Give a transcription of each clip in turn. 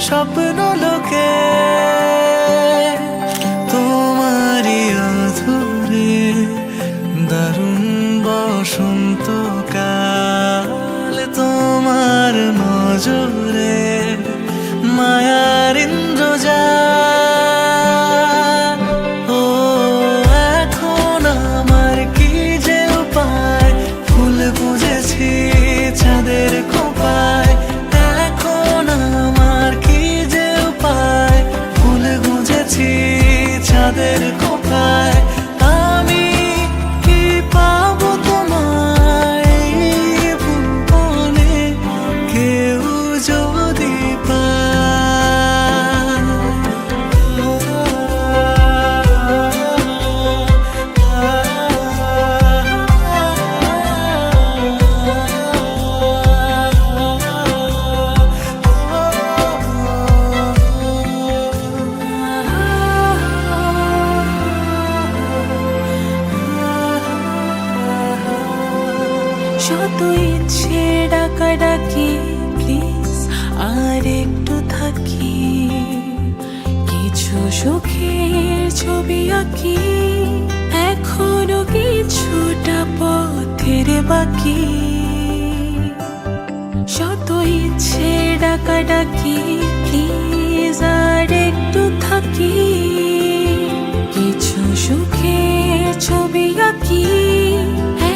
স্বপ্ন লোকে তোমারই অধরে দারুণ বসন্তকাল তোমার নজরে মায়ার ইন্দ্রজাল। ও এখন আমার কি যে উপায়, ফুল বুঝেছি চাঁদের খোঁপায়। এখন আমার কি যে উপায়, ফুল বুঝেছি চাঁদের খোঁপায়। আমি কি পাবো তোমায় ভুবনে, কেউ যদি যত ইচ্ছে ডাকাডাকি, প্লিজ আর একটু থাকি। কিছু সুখের ছবি আঁকি, এখনো কিছুটা পথের বাকি। যত ইচ্ছে ডাকাডাকি, প্লিজ আর একটু থাকি। কিছু সুখের ছবি আঁকি,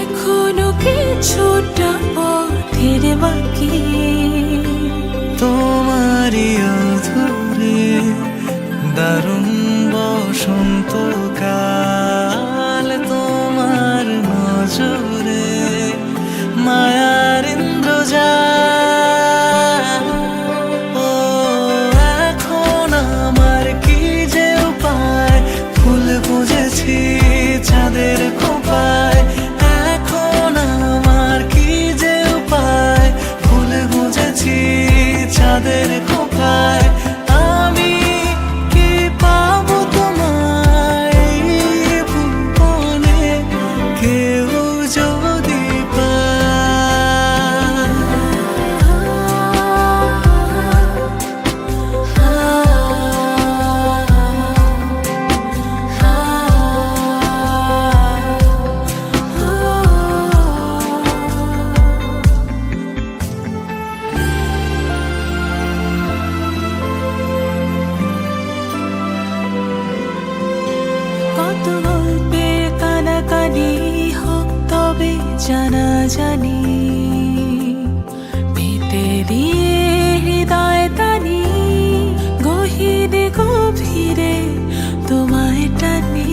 এখনো কিছুটা পথের বাকি। তোমারই অধরে দারুণ বসন্তকাল তোমার নজরে মায়ার ইন্দ্রজাল। ও এখন আমার কি যে উপায়, ফুল বুঝেছি চাঁদের খোঁপায়। এখন আমার কি যে উপায়, ফুল বুঝেছি চাঁদের খোঁপায়। আমি কি পাবো তোমায় ভুবনে, কেউ যদি কত গল্পের কানাকানি হোক তবে জানা জানি, পেতে দিয়ে হৃদয় টানি, গহীনে গভীরে তোমায় টানি।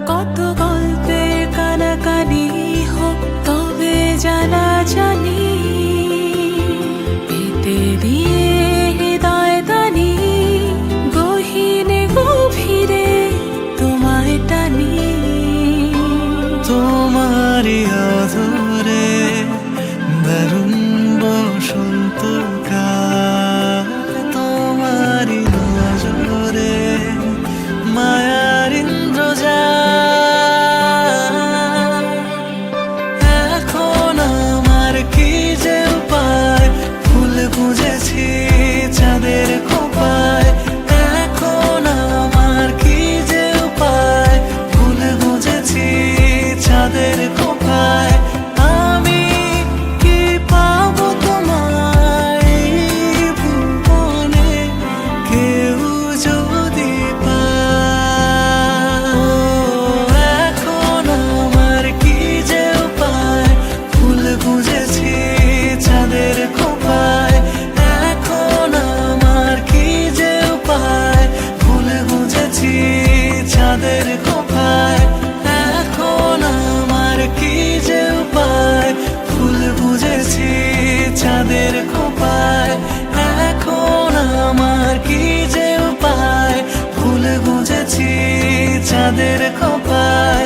কত গল্পের কানাকানি হোক তবে জানা জানি, পেতে দিয়ে হৃদয় টানি, গহীনে গভীরে তোমায় টানি। তোমারই অধরে দারুণ বসন্তকাল তোমারই নজরে মায়ার ইন্দ্রজাল। এখন আমার কি যে উপায়, ফুল বুঝেছি চাঁদের খোঁপায়। এখন আমার কি যে উপায়, ফুল বুঝেছি চাঁদের খোঁপায়। আমি কি পাবো তোমায় ভুবনে, কেউ যদি পায়। ও এখন আমার কি যে উপায়, ফুল বুঝেছি চাঁদের খোঁপায়। এখন আমার কি যে উপায়, ফুল বুঝেছি চাঁদের খোঁপায়। এখন আমার কি যে উপায়, ফুল বুঝেছি চাঁদের খোঁপায়। এখন আমার কি যে উপায়, ফুল বুঝেছি চাঁদের খোঁপায়।